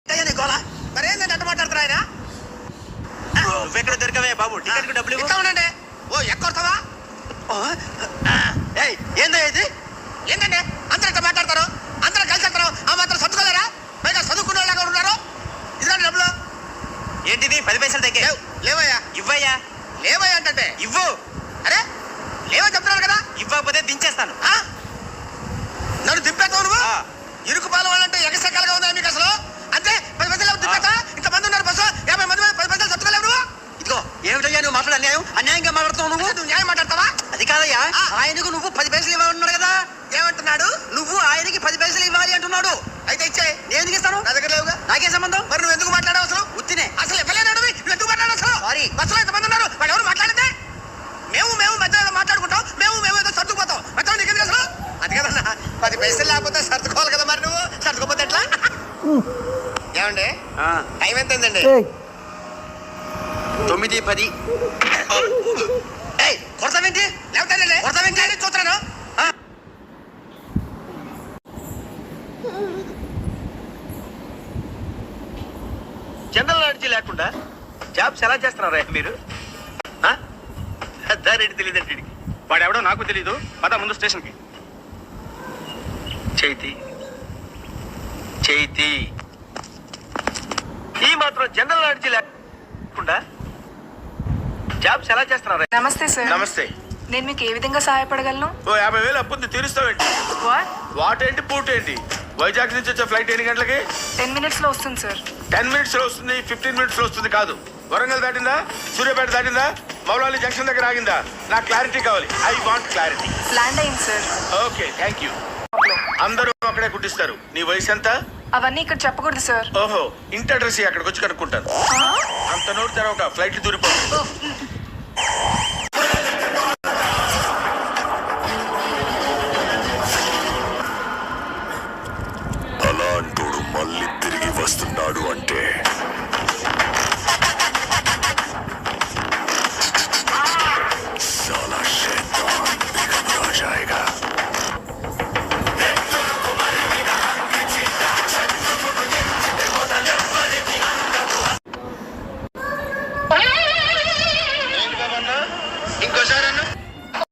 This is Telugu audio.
మరేందంటే అట్ట మాట్లాడుతున్నా ఆయన? నువ్వెక్కడ దొరికవే బాబు? టికెట్ కు డబ్బులు ఇస్తా ఉండండి. ఓ ఎక్కొడతావా? ఏందో ఇది? ఏంటంటే అందరూ ఇట్లా మాట్లాడతారు, అందరూ కలిసి వెళ్తారు, ఆ మాత్రం సర్దుకోలేరా? పైగా చదువుకున్న వాళ్ళగా ఉన్నారు. ఇదండి డబ్బులు. ఏంటిది? 10 పైసలు తగ్గే. లేవయ్యా. ఇవ్వయ్యా. లేవయ్యా అంటే ఇవ్వు. అరే లేవని చెప్తున్నారు కదా. ఇవ్వకపోతే దించేస్తాను. నన్ను దింపేస్తావు నువ్వు? ఇరుకు పాలు వాళ్ళంటే ఎగసెక్కలుగా ఉందా మీకు అసలు? అంతే 10 పైసలు దింపేస్తా. ఇంతమంది ఉన్నారు బస్సు, 50 మంది 10 పైసలు సర్దుకోలేవు నువ్వు. ఇదిగో ఏమిటయ్యా నువ్వు మాట్లాడే అన్యాయం? అన్యాయంగా మాట్లాడుతావు నువ్వు. నువ్వు న్యాయం మాట్లాడతావా? అది కాదయ్యా, ఆయనకు నువ్వు 10 పైసలు ఇవ్వాలన్నాడు కదా. ఏమంటున్నాడు? నువ్వు ఆయనకి 10 పైసలు ఇవ్వాలి అంటున్నాడు. అయితే ఇచ్చే. నేను ఎందుకు ఇస్తాను? నా దగ్గర లేవుగా. నాకేం సంబంధం? మరి నువ్వు ఎందుకు మాట్లాడావు అసలు? ఉత్తినే. అసలు ఇవ్వలేనాడు. నువ్వు ఎందుకు మాట్లాడావు అసలు? సారీ. బస్సులో ఎంతమంది ఉన్నారు, వాళ్ళు ఎవరు మాట్లాడితే? మేము మధ్య మాట్లాడుకుంటాం, మేము ఏదో సర్దుకుపోతాం. మధ్య నీకెందుకు అసలు? అది కదన్నా, 10 పైసలు లేకపోతే సర్దుకోవాలి కదా. మరి నువ్వు సర్దుకోపోతే ఎట్లా? ఏమండి టైం ఎంత అయిందండి? 9:10. కొడతావేంటి? లేకపోతే కొడతావేంటి? చూస్తున్నాను. జనరల్ నాలెడ్జ్ లేకుండా జాబ్స్ ఎలా చేస్తున్నారా మీరు? దారేంటి తెలియదండి. వాడెవడో నాకు తెలీదు. పద ముందు స్టేషన్కి. చైతి ఈ మాత్రం జనరల్ నాలెడ్జ్ లేకుండా జాబ్స్ ఎలా చేస్తున్నారా? నమస్తే సార్. నమస్తే. నేను మీకు ఏ విధంగా సహాయపడగలను? ఓ 50,000 అప్పుంది, తీరుస్తావేంటి? వాట్ ఏంటి పూట ఏంటి? వైజాగ్ నుంచి వచ్చే ఫ్లైట్ ఎన్ని గంటలకి? 10 minutes లో వస్తుంది సార్. 10 minutes లో వస్తుంది, 15 minutes లో వస్తుంది కాదు. వరంగల్ దాటిందా? సూర్యాపేట దాటిందా? మౌలాలి జంక్షన్ దగ్గర ఆగిందా? నాకు క్లారిటీ కావాలి. I want clarity. ల్యాండ్ అయింది సార్. Okay thank you. అందరూ అక్కడే కుట్టిస్తారు. నీ వయసు ఎంత? అవన్నీ ఇక్కడ చెప్పకూడదు సార్. ఓహో ఇంటి అడ్రస్ అక్కడికి వచ్చి కనుక్కుంటాను. అంత నోటి తెరవక ఫ్లైట్ దూరిపోతుంది.